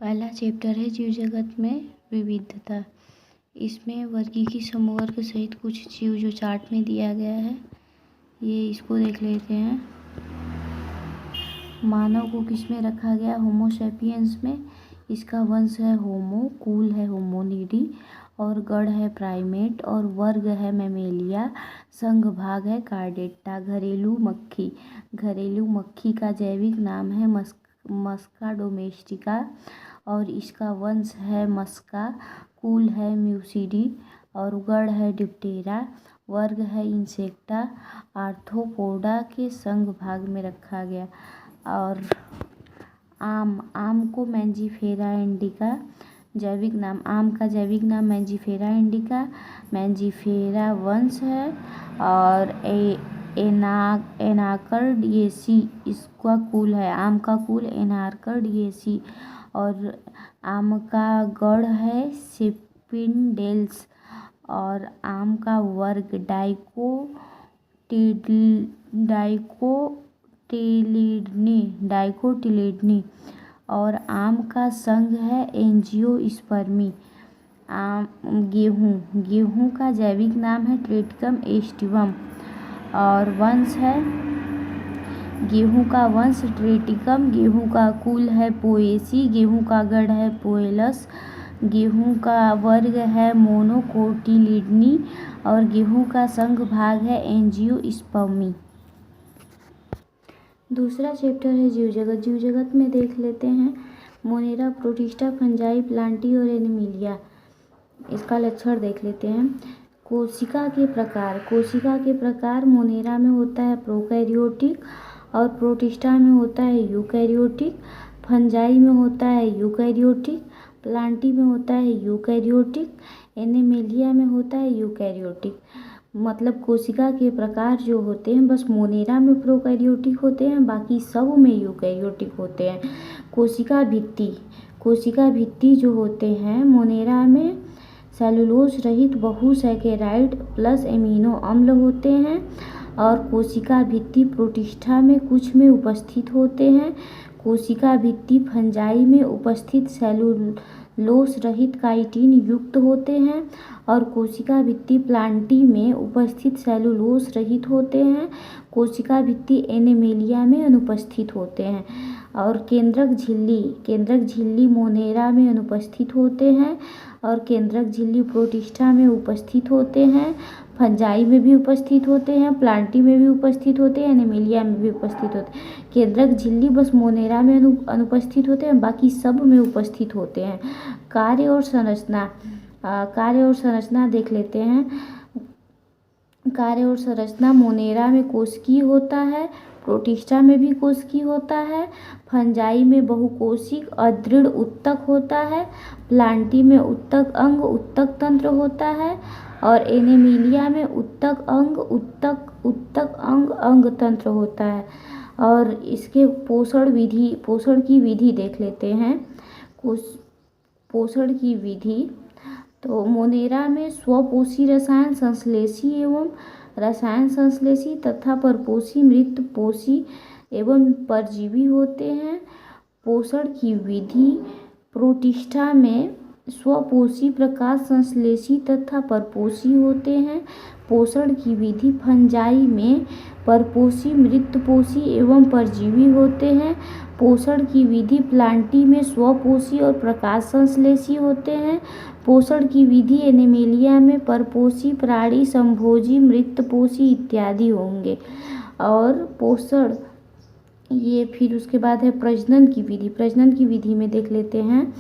पहला चैप्टर है जीव जगत में विविधता। इसमें वर्गीकी समूह सहित कुछ जीव जो चार्ट में दिया गया है, ये इसको देख लेते हैं। मानव को किस में रखा गया? होमो सैपियंस में। इसका वंश है होमो, कुल है होमोनिडी और गण है प्राइमेट और वर्ग है मैमेलिया, संघ भाग है कार्डेटा। घरेलू मक्खी का जैविक नाम है मस्का डोमेस्टिका और इसका वंश है मस्का। कुल है म्यूसिडी और गण है डिप्टेरा। वर्ग है इंसेक्टा। आर्थ्रोपोडा के संघ भाग में रखा गया। और आम को मैंजीफेरा इंडिका। जैविक नाम आम का जैविक नाम मैंजीफेरा इंडिका। मैंजीफेरा वंश है। और एनाकर्डियेसी इसका कुल है। आम का कुल एनाकर्डियेसी और आम का गण है सिपिनडेल्स और आम का वर्ग डाइकोटिलिडनी और आम का संघ है एंजियोस्पर्मी। गेहूं का जैविक नाम है ट्रेटिकम एस्टिवम और वंश है गेहूं का वंश ट्रेटिकम। गेहूं का कुल है पोएसी। गेहूं का गण है पोएलस। गेहूं का वर्ग है मोनोकोटिलिडनी और गेहूं का संघ भाग है एंजियोस्पर्मी। दूसरा चैप्टर है जीव जगत में देख लेते हैं मोनेरा, प्रोटिस्टा, फंजाई, प्लांटी और एनिमिलिया। इसका लक्षण देख लेते हैं। कोशिका के प्रकार मोनेरा में होता है प्रोकैरियोटिक और प्रोटिस्टा में होता है यूकैरियोटिक। फंजाई में होता है यूकैरियोटिक। प्लांटी में होता है यूकैरियोटिक। एनिमिलिया में होता है यूकैरियोटिक। मतलब कोशिका के प्रकार जो होते हैं बस मोनेरा में प्रोकैरियोटिक होते हैं, बाकी सब में यूकैरियोटिक होते हैं। कोशिका भित्ति जो होते हैं मोनेरा में सेलुलोज रहित बहुसैकेराइड प्लस एमिनो अम्ल होते हैं और कोशिका भित्ति प्रोटिस्टा में कुछ में उपस्थित होते हैं। कोशिका भित्ति फंजाई में उपस्थित सेलुलोज रहित काइटिन युक्त होते हैं और कोशिका भित्ति प्लांटी में उपस्थित सेलुलोज रहित होते हैं। कोशिका भित्ति एनिमिलिया में अनुपस्थित होते हैं और केंद्रक झिल्ली मोनेरा में अनुपस्थित होते हैं और केंद्रक झिल्ली प्रोटिस्टा में उपस्थित होते हैं। फंजाई में भी उपस्थित होते हैं, प्लांटी में भी उपस्थित होते हैं, एनिमिलिया में भी उपस्थित होते हैं। केंद्रक झिल्ली बस मोनेरा में अनुपस्थित होते हैं, बाकी सब में उपस्थित होते हैं। कार्य और संरचना देख लेते हैं। कार्य और संरचना मोनेरा में कोशिकीय होता है, प्रोटिस्टा में भी कोशिकीय होता है। फंजाई में बहुकोशिक अदृढ़ उत्तक होता है। प्लांटी में उत्तक अंग उत्तक तंत्र होता है और एनिमिलिया में उत्तक अंग अंग तंत्र होता है। और इसके पोषण की विधि देख लेते हैं। पोषण की विधि तो मोनेरा में स्वपोषी रसायन संश्लेषी तथा परपोषी मृतपोषी एवं परजीवी होते हैं। पोषण की विधि प्रोटिस्टा में स्वपोषी प्रकाश संश्लेषी तथा परपोषी होते हैं। पोषण की विधि फंजाई में परपोषी मृतपोषी एवं परजीवी होते हैं। पोषण की विधि प्लांटी में स्वपोषी और प्रकाश संश्लेषी होते हैं। पोषण की विधि एनिमिलिया में परपोषी प्राणी संभोजी मृतपोषी इत्यादि होंगे। और पोषण ये फिर उसके बाद है प्रजनन की विधि में देख लेते हैं।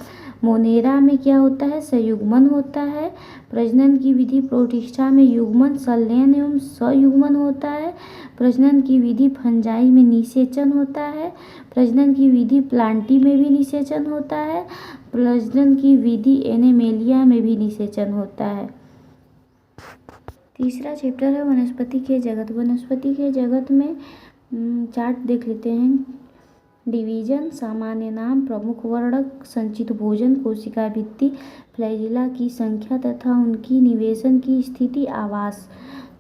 मोनेरा में क्या होता है? संयुग्मन होता है। प्रजनन की विधि प्रोटिस्टा में युग्मन, संलयन एवं संयुग्मन होता है। प्रजनन की विधि फंजाई में निषेचन होता है। प्रजनन की विधि प्लांटी में भी निषेचन होता है। प्रजनन की विधि एनिमिलिया में भी निषेचन होता है। तीसरा चैप्टर है वनस्पति के जगत में चार्ट देख लेते हैं। डिवीजन, सामान्य नाम, प्रमुख वर्णक, संचित भोजन, कोशिका भित्ति, फ्लैजिला की संख्या तथा उनकी निवेशन की स्थिति, आवास।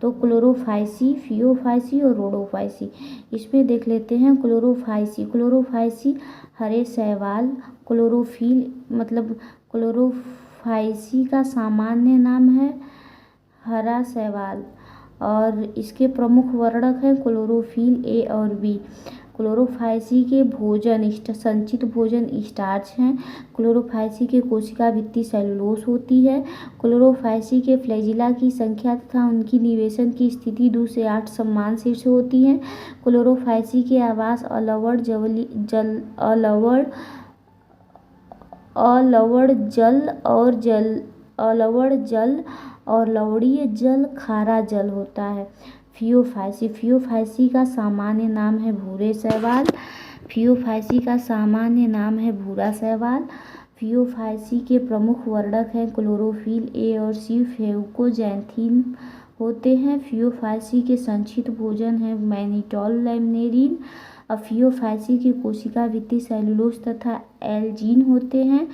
तो क्लोरोफाइसी, फियोफाइसी और रोडोफाइसी। इसमें देख लेते हैं क्लोरोफाइसी हरे शैवाल, क्लोरोफिल मतलब क्लोरोफाइसी का सामान्य नाम है हरा शैवाल और इसके प्रमुख वर्णक हैं क्लोरोफिल ए और बी। क्लोरोफाइसी के भोजन संचित भोजन स्टार्च हैं। क्लोरोफाइसी के कोशिका भित्ति सेलुलोज होती है। क्लोरोफाइसी के फ्लैजिला की संख्या तथा उनकी निवेशन की स्थिति 2 से 8 समान शीर्ष होती है। क्लोरोफाइसी के आवास अलवड़ जल और लवणीय जल खारा जल होता है। फियोफाइसी का सामान्य नाम है भूरे शैवाल। फियोफाइसी के प्रमुख वर्णक हैं क्लोरोफिल ए और सी। फेउकोजैंथीन होते हैं। फियोफाइसी के संचित भोजन है मैनिटोल लैमिनेरिन। फियोफाइसी की कोशिका भित्ति सेलुलोज तथा एल्जीन होते हैं।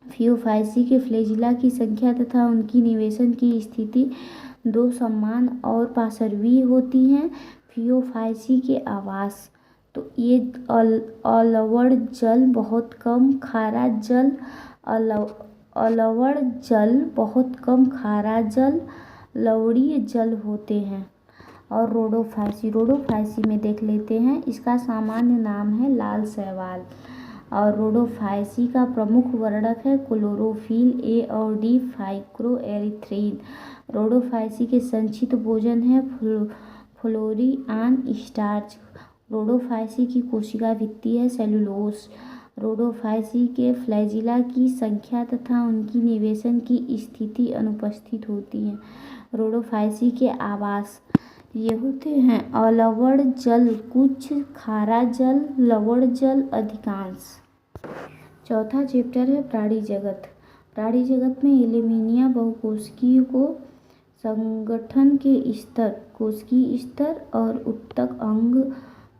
फियोफाइसी के फ्लैजिला की संख्या तथा उनकी निवेशन की स्थिति 2 समान और पार्श्वीय होती हैं। फियोफाइसी के आवास तो ये अलवड़ जल बहुत कम खारा जल, अलवड़ जल बहुत कम खारा जल, लवणीय जल होते हैं। और रोडोफाइसी में देख लेते हैं। इसका सामान्य नाम है लाल शैवाल और रोडोफाइसी का प्रमुख वर्णक है क्लोरोफिल ए और डी फाइक्रोएरिथ्रिन। रोडोफाइसी के संचित भोजन है फ्लोरिआन स्टार्च। रोडोफाइसी की कोशिका भित्ति है सेलुलोज। रोडोफाइसी के फ्लैजिला की संख्या तथा उनकी निवेशन की स्थिति अनुपस्थित होती है। रोडोफाइसी के आवास ये होते हैं अलवड़ जल कुछ, खारा जल, लवण जल अधिकांश। चौथा चैप्टर है प्राणी जगत। प्राणी जगत में एलिमिनिया बहुकोशिकीय को संगठन के स्तर कोशिकीय स्तर और उत्तक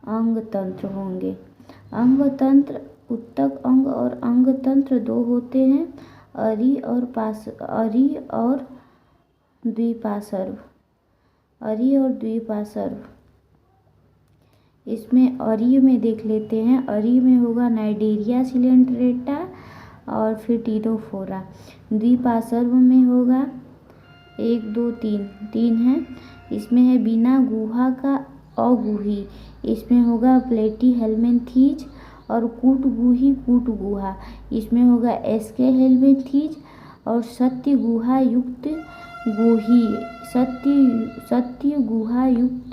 अंग तंत्र होंगे। अंग तंत्र उत्तक अंग और अंग तंत्र 2 होते हैं, अरी और द्विपार्श्व। इसमें अरी में देख लेते हैं। अरी में होगा नाइडेरिया सिलेंड्रेटा और फिर टीनोफोरा। द्विपार्श्व में होगा 1 2 3 है। इसमें है बिना गुहा का अगुही। इसमें होगा प्लेटीहेल्मिन्थीज और कूट गुहा। इसमें होगा एस्केहेल्मिन्थीज और सत्य गुहा युक्त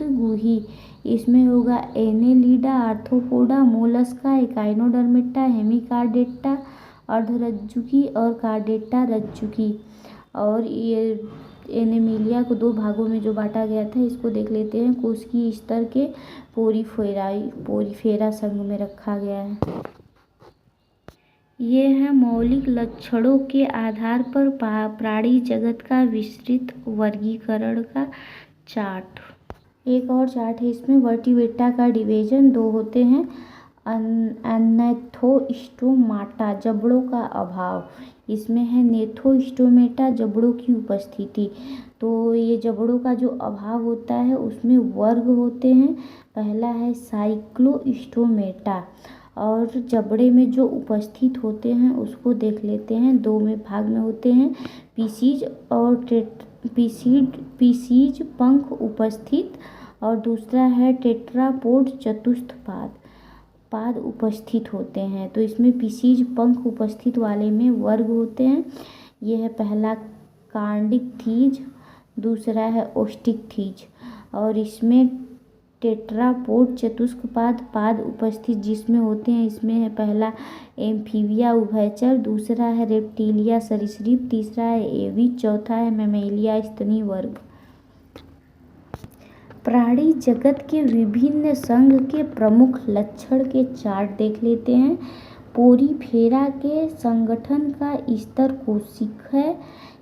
गुही। इसमें होगा annelida, arthropoda, mollusca, echinodermata, hemichordata अर्धरज्जुकी और कार्डेटा रज्जुकी। और ये एनिमिलिया को 2 भागों में जो बांटा गया था इसको देख लेते हैं। कोशिकीय स्तर के पोरीफेरा संघ में रखा गया है। ये है मौलिक लक्षणों के आधार पर प्राणी जगत का विस्तृत वर्गीकरण का चार्ट। एक और चार्ट है इसमें वर्टिब्रेटा का डिवीजन 2 होते हैं। एनेथोस्टोमाटा जबड़ों का अभाव। इसमें है नेथोस्टोमेटा जबड़ों की उपस्थिति। तो ये जबड़ों का जो अभाव होता है उसमें वर्ग होते हैं। पहला है साइक्लोस्टोमेटा और जबड़े में जो उपस्थित होते हैं उसको देख लेते हैं। 2 में भाग में होते हैं, पीसीज पंख उपस्थित और दूसरा है टेट्रापोड चतुस्थ पाद उपस्थित होते हैं। तो इसमें पीसीज पंख उपस्थित वाले में वर्ग होते हैं। ये है पहला कार्डिक थीज, दूसरा है ओस्टिक थीज। और इसमें टेट्रापोड चतुष्क पाद उपस्थित जिसमें होते हैं। इसमें है पहला एम्फीबिया उभयचर, दूसरा है रेप्टिलिया सरीसृप, तीसरा है एविज, चौथा है मैमेलिया स्तनी वर्ग। प्राणी जगत के विभिन्न संघ के प्रमुख लक्षण के चार्ट देख लेते हैं। पोरीफेरा के संगठन का स्तर कोशिक है।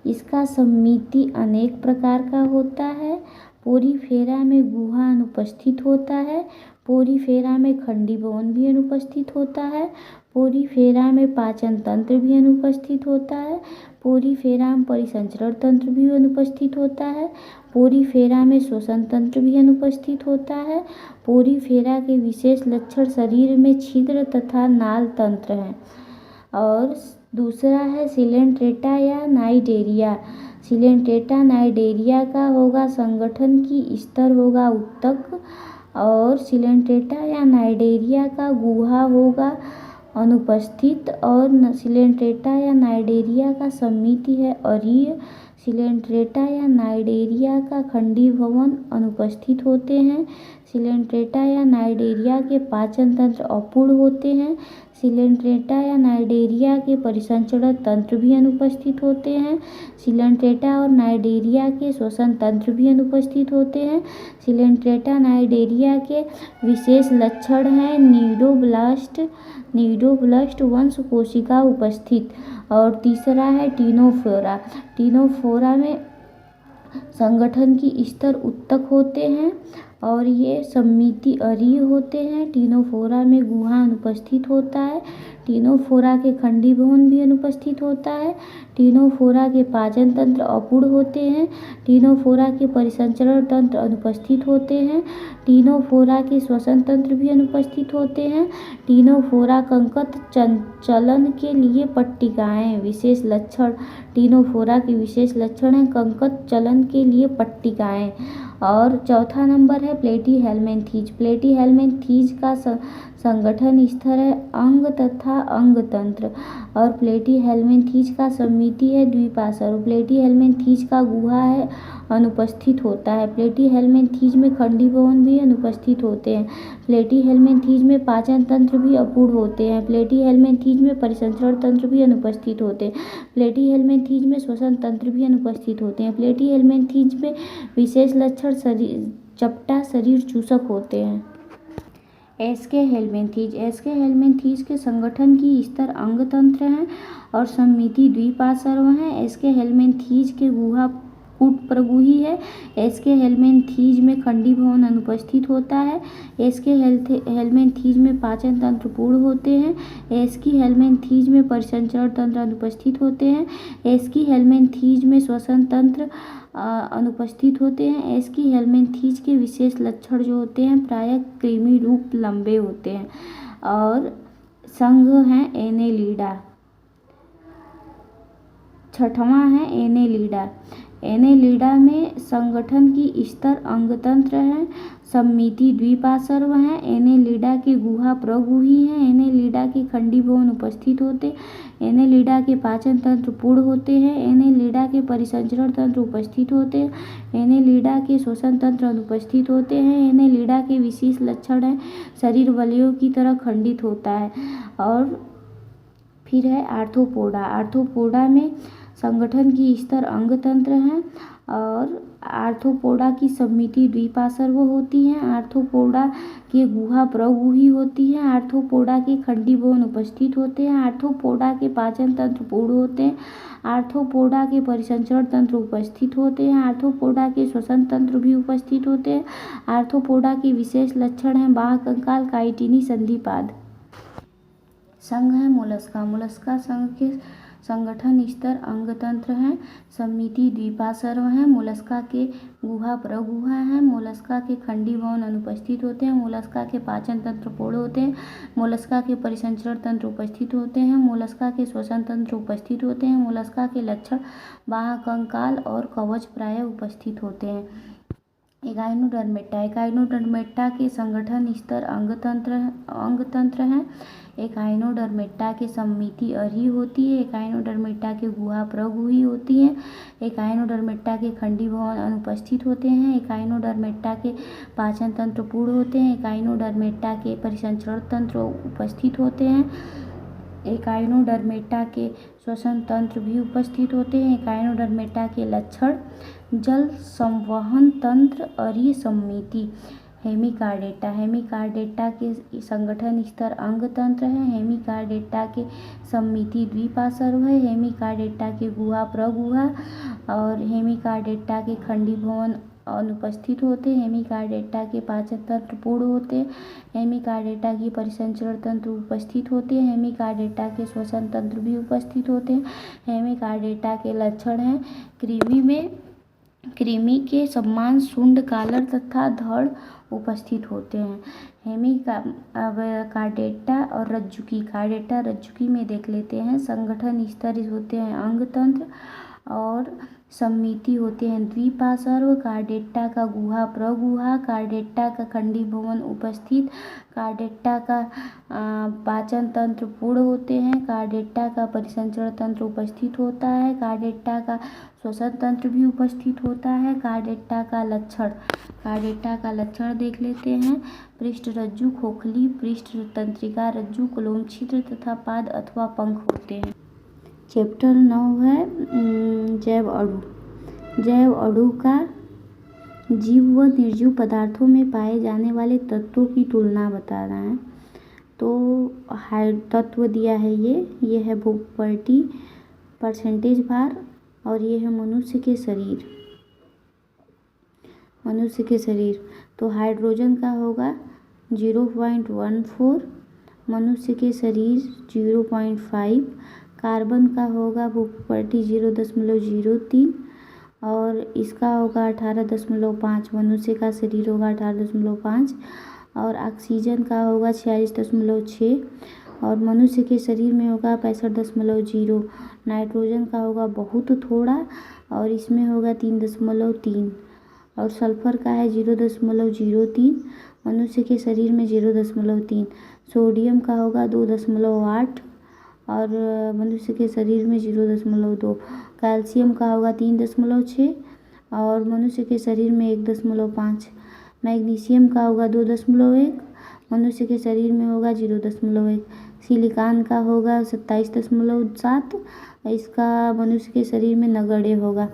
इसका समिति अनेक प्रकार का होता है। पोरीफेरा में गुहा अनुपस्थित होता है। पोरीफेरा में खंडी भवन भी अनुपस्थित होता है। पोरीफेरा में पाचन तंत्र भी अनुपस्थित होता है। पोरीफेरा में परिसंचरण तंत्र भी अनुपस्थित होता है। पोरीफेरा में श्वसन तंत्र भी अनुपस्थित होता है। पोरीफेरा के विशेष लक्षण शरीर में छिद्र तथा नाल तंत्र हैं। और दूसरा है सिलेंट्रेटा या नाइडेरिया। सिलेंट्रेटा नाइडेरिया का होगा संगठन की स्तर होगा उत्तक, और सिलेंट्रेटा या नाइडेरिया का गुहा होगा अनुपस्थित, और सिलेंट्रेटा या नाइडेरिया का समिति है अरीय। सिलेंट्रेटा या नाइडेरिया का खंडी भवन अनुपस्थित होते हैं। सिलेंट्रेटा या नाइडेरिया के पाचन तंत्र अपूर्ण होते हैं। सिलेंट्रेटा या नाइडेरिया के परिसंचरण तंत्र भी अनुपस्थित होते हैं। सिलेंट्रेटा और नाइडेरिया के श्वसन तंत्र भी अनुपस्थित होते हैं। सिलेंट्रेटा नाइडेरिया के विशेष लक्षण हैं नीडोब्लास्ट वंश कोशिका उपस्थित। और तीसरा है टीनोफोरा। टीनोफोरा में संगठन की स्तर उत्तक होते हैं और ये समिति अरीय होते हैं। टीनोफोरा में गुहा अनुपस्थित होता है। टीनोफोरा के खंडी भवन भी अनुपस्थित होता है। टीनोफोरा के पाचन तंत्र अपूर्ण होते हैं। टीनोफोरा के परिसंचरण तंत्र अनुपस्थित होते हैं। टीनोफोरा के श्वसन तंत्र भी अनुपस्थित होते हैं। टीनोफोरा कंकत चलन के लिए पट्टिकाएं। विशेष लक्षण टीनोफोरा के विशेष लक्षण हैं कंकत चलन के लिए पट्टिकाएं। और चौथा नंबर है प्लेटीहेल्मिन्थीज। प्लेटीहेल्मिन्थीज का संगठन स्तर है अंग तथा अंग तंत्र, और प्लेटीहेल्मिन्थीज का समिति है द्विपार्श्व। प्लेटीहेल्मिन्थीज का गुहा है अनुपस्थित होता है। प्लेटीहेल्मिन्थीज में खंडी भवन भी अनुपस्थित होते हैं। प्लेटीहेल्मिन्थीज में पाचन तंत्र भी अपूर्ण होते हैं। प्लेटीहेल्मिन्थीज में परिसंचरण तंत्र भी अनुपस्थित होते हैं। प्लेटीहेल्मिन्थीज में श्वसन तंत्र भी अनुपस्थित होते हैं। प्लेटीहेल्मिन्थीज में विशेष लक्षण चपटा शरीर चूसक होते हैं। एस्के हेल्मिन्थीज के संगठन की स्तर अंग तंत्र हैं और समिति द्विपार्श्व हैं। एस्के हेल्मिन्थीज के गुहा कूट प्रगुही है। एस्के हेल्मिन्थीज में खंडी भवन अनुपस्थित होता है। एस्के हेल्मिन्थीज में पाचन तंत्र पूर्ण होते हैं। एस्की हेल्मिन्थीज में परिसंचरण तंत्र अनुपस्थित होते हैं। एस्की हेल्मिन्थीज में श्वसन तंत्र अनुपस्थित होते हैं। एस्की हेल्मिन्थीज के विशेष लक्षण जो होते हैं प्रायः कृमि रूप लंबे होते हैं। और संघ है एनेलिडा। छठवां है एनेलिडा। एनेलिडा में संगठन की स्तर अंग तंत्र है, समिति द्विपार्श्व है। एनेलिडा के गुहा प्रगुही हैं। एनेलिडा के खंडी भवन उपस्थित होते। एनेलिडा के पाचन तंत्र पूर्ण होते हैं। एनेलिडा के परिसंचरण तंत्र उपस्थित होते हैं। एनेलिडा के श्वसन तंत्र अनुपस्थित होते हैं। एनेलिडा के विशेष लक्षण है शरीर वलयों की तरह खंडित होता है। और फिर है आर्थ्रोपोडा। आर्थ्रोपोडा में संगठन की स्तर अंग तंत्र हैं और आर्थ्रोपोडा की समिति द्विपार्श्व होती है। आर्थ्रोपोडा के गुहा प्रगुही होती है। आर्थ्रोपोडा के खंडी भवन उपस्थित होते हैं। आर्थ्रोपोडा के पाचन तंत्र पूर्ण होते हैं। आर्थ्रोपोडा के परिसंचरण तंत्र उपस्थित होते हैं। आर्थ्रोपोडा के श्वसन तंत्र भी उपस्थित होते हैं। आर्थ्रोपोडा के विशेष लक्षण हैं बाह्य कंकाल, काइटिनी, संधिपाद। संघ है मोलस्का। मोलस्का संघ के संगठन स्तर अंग तंत्र हैं, समिति द्विपार्श्व है। मोलस्का के गुहा प्रगुहा है। मोलस्का के खंडी भवन अनुपस्थित होते हैं। मोलस्का के पाचन तंत्र पूर्ण होते हैं। मोलस्का के परिसंचरण तंत्र उपस्थित होते हैं। मोलस्का के श्वसन तंत्र उपस्थित होते हैं। मोलस्का के लक्षण बाह्य कंकाल और कवच प्रायः उपस्थित होते हैं। एकाइनोडर्मेटा। एकाइनोडर्मेटा के संगठन स्तर अंग तंत्र हैं। एकाइनोडर्मेटा की समिति अरीय होती है। एकाइनोडर्मेटा के गुहा प्रगुही होती है। एकाइनोडर्मेटा के खंडी भवन अनुपस्थित होते हैं। एकाइनोडर्मेटा के पाचन तंत्र पूर्ण होते हैं। एकाइनोडर्मेटा के परिसंचरण तंत्र उपस्थित होते हैं। एकाइनोडर्मेटा के श्वसन तंत्र भी उपस्थित होते हैं। एकाइनोडर्मेटा के लक्षण जल संवहन तंत्र, अरीय समिति। हेमिकार्डेटा। हेमिकार्डेटा के संगठन स्तर अंग तंत्र है। हेमिकार्डेटा के समिति द्विपार्श्व है। हेमिकार्डेटा के गुहा प्रगुहा और हेमिकार्डेटा के खंडी भवन अनुपस्थित होते हैं। हेमिकार्डेटा के पाचन तंत्र पूर्ण होते हैं। हेमिकार्डेटा की परिसंचरण तंत्र उपस्थित होते हैं। हेमिकार्डेटा के श्वसन तंत्र भी उपस्थित होते हैं। हेमिकार्डेटा के लक्षण हैं कृमि के समान शुंड कॉलर तथा धड़ उपस्थित होते हैं। कार्डेटा और रज्जुकी। कार्डेटा रज्जुकी में देख लेते हैं। संगठन स्तर होते हैं अंग तंत्र और सम्मिति होते हैं द्विपार्श्व। कार्डेटा का गुहा प्रगुहा। कार्डेटा का खंडी भवन उपस्थित। कार्डेटा का पाचन तंत्र पूर्ण होते हैं। कार्डेटा का परिसंचरण तंत्र उपस्थित होता है। कार्डेटा का श्वसन तंत्र भी उपस्थित होता है। कार्डेटा का लक्षण देख लेते हैं। पृष्ठ रज्जु खोखली, पृष्ठ तंत्रिका रज्जु, कुलोम छिद्र तथा पाद अथवा पंख होते हैं। चैप्टर 9 है जैव अणु। जैव अणु का जीव व निर्जीव पदार्थों में पाए जाने वाले तत्वों की तुलना बता रहा है। तो तत्व दिया है ये है प्रॉपर्टी, परसेंटेज भार, और ये है मनुष्य के शरीर। तो हाइड्रोजन का होगा 0.14, मनुष्य के शरीर 0.5, कार्बन का होगा प्रॉपर्टी 0.03 और इसका होगा 18.5, मनुष्य का शरीर होगा 18.5 और ऑक्सीजन का होगा 46.6 और मनुष्य के शरीर में होगा 65.0। नाइट्रोजन का होगा बहुत थोड़ा और इसमें होगा 3.3 और सल्फर का है 0.03, मनुष्य के शरीर में 0.3। सोडियम का होगा 2.8 और मनुष्य के शरीर में 0.2। कैल्शियम का होगा 3.6 और मनुष्य के शरीर में 1.5। मैग्नीशियम का होगा 2.1, मनुष्य के शरीर में होगा 0.1। सिलिकॉन का होगा 27.7, इसका मनुष्य के शरीर में नगण्य होगा।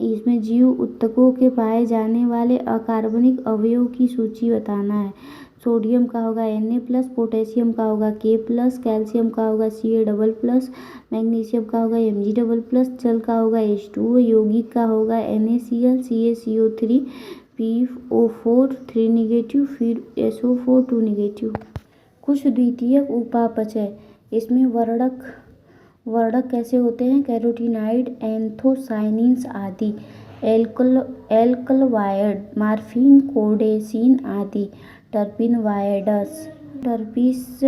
इसमें जीव ऊतकों के पाए जाने वाले अकार्बनिक अवयव की सूची बताना है। सोडियम का होगा Na+, पोटेशियम का होगा K+, कैल्शियम का होगा Ca++, मैग्नीशियम का होगा Mg++, जल का होगा H2O, यौगिक का होगा NaCl, CaCO3, PO4 3 नेगेटिव, फिर SO4 2 नेगेटिव। कुछ द्वितीयक उपापचय, इसमें वर्णक कैसे होते हैं? कैरोटीनॉइड, एंथोसायनिन्स आदि, एल्कलॉइड, मॉर्फिन, कोडेसीन आदि, टर्पीनॉइड्स, टर्पिस,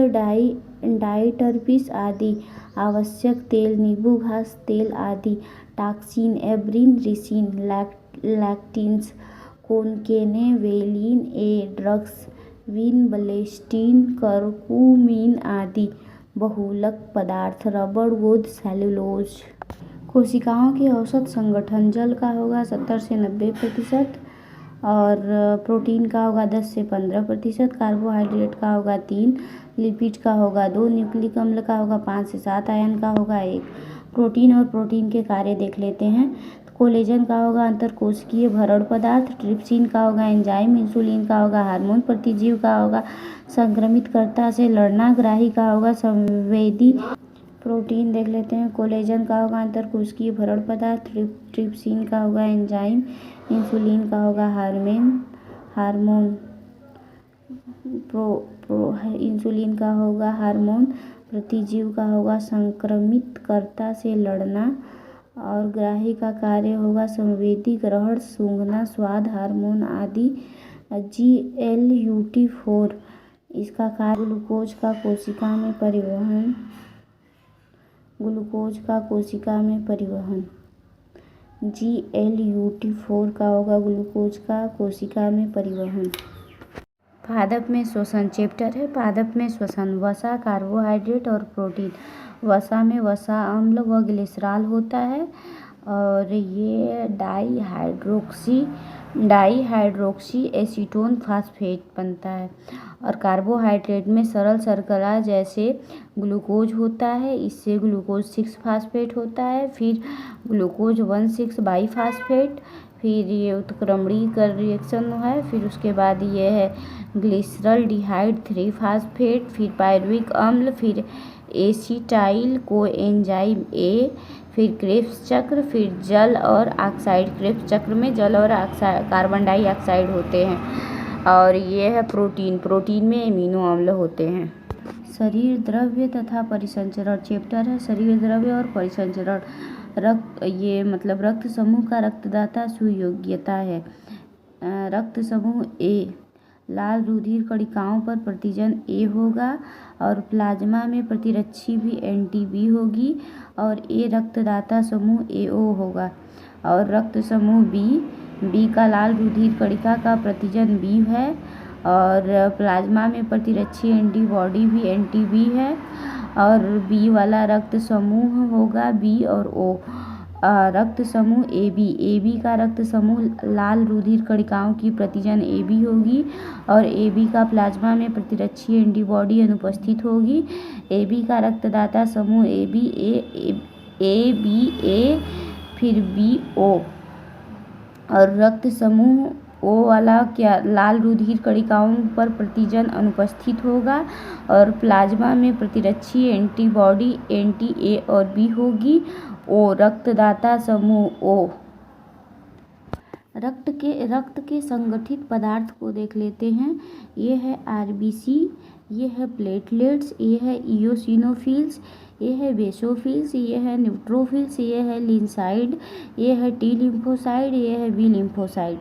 डाइटर्पिस आदि, आवश्यक तेल, नींबू घास तेल आदि, टॉक्सिन, एब्रिन, रिसिन, लैक्टिन्स, कोनकेने, वेलिन ए, ड्रग्स, विनब्लेस्टिन, करकुमिन आदि, बहुलक पदार्थ, रबड़, गोंद, सेलुलोज। कोशिकाओं के औसत संगठन, जल का होगा 70 से 90% और प्रोटीन का होगा 10 से 15%, कार्बोहाइड्रेट का होगा 3, लिपिड का होगा 2, न्यूक्लिक अम्ल का होगा 5 से 7, आयन का होगा 1। प्रोटीन और प्रोटीन के कार्य देख लेते हैं। कोलेजन का होगा अंतरकोशिकीय भरण पदार्थ, ट्रिप्सिन का होगा एंजाइम, इंसुलिन का होगा हार्मोन, प्रतिजीव का होगा संक्रमितकर्ता से लड़ना, ग्राही का होगा संवेदी। प्रोटीन देख लेते हैं। कोलेजन का होगा अंतरकोशिकीय भरण पदार्थ, ट्रिप्सिन का होगा एंजाइम, इंसुलिन का होगा हार्मोन, इंसुलिन का होगा हार्मोन, प्रतिजीव का होगा संक्रमितकर्ता से लड़ना और ग्राही का कार्य होगा संवेदी, ग्रहण, सूंघना, स्वाद, हार्मोन आदि। GLUT4 इसका कार्य ग्लूकोज का कोशिका में परिवहन, GLUT4 का होगा ग्लूकोज का कोशिका में परिवहन। पादप में श्वसन चैप्टर है। पादप में श्वसन, वसा, कार्बोहाइड्रेट और प्रोटीन। वसा में वसा अम्ल व ग्लिसरॉल होता है और ये डाईहाइड्रोक्सी एसीटोन फास्फेट बनता है और कार्बोहाइड्रेट में सरल शर्करा जैसे ग्लूकोज होता है, इससे ग्लूकोज 6 फास्फेट होता है, फिर ग्लूकोज 1,6 बाईफास्फेट, फिर ये उत्क्रमणीय का रिएक्शन है। फिर उसके बाद ये है ग्लिसरॉल्डिहाइड 3 फास्फेट, फिर पायरुविक अम्ल, फिर एसिटाइल कोएंजाइम ए, फिर क्रेब्स चक्र, फिर जल और ऑक्साइड। क्रेब्स चक्र में जल और कार्बन डाइऑक्साइड होते हैं। और ये है प्रोटीन में एमिनो अम्ल होते हैं। शरीर द्रव्य तथा परिसंचरण चैप्टर है शरीर द्रव्य और परिसंचरण। रक्त समूह का रक्तदाता सुयोग्यता है। रक्त समूह ए, लाल रुधिर कणिकाओं पर प्रतिजन ए होगा और प्लाज्मा में प्रतिरक्षी भी एंटी बी होगी, और ए रक्तदाता समूह एओ होगा। और रक्त समूह बी का लाल रुधिर कणिका का प्रतिजन बी है और प्लाज्मा में प्रतिरक्षी एंटीबॉडी भी एंटी बी है, और बी वाला रक्त समूह होगा बी और ओ। रक्त समूह ए बी का रक्त समूह लाल रुधिर कणिकाओं की प्रतिजन ए बी होगी और ए बी का प्लाज्मा में प्रतिरक्षी एंटीबॉडी अनुपस्थित होगी। ए बी का रक्तदाता समूह ए बी ए फिर बी ओ। और रक्त समूह ओ वाला क्या लाल रुधिर कणिकाओं पर प्रतिजन अनुपस्थित होगा और प्लाज्मा में प्रतिरक्षी एंटीबॉडी एंटी ए और बी होगी। ओ रक्तदाता समूह ओ। रक्त के संगठित पदार्थ को देख लेते हैं। ये है आरबीसी, ये है प्लेटलेट्स, ये है इयोसिनोफिल्स, ये है बेसोफिल्स, ये है न्यूट्रोफिल्स, ये है लिम्फोसाइड, ये है टी लिम्फोसाइड, ये है बी लिम्फोसाइड।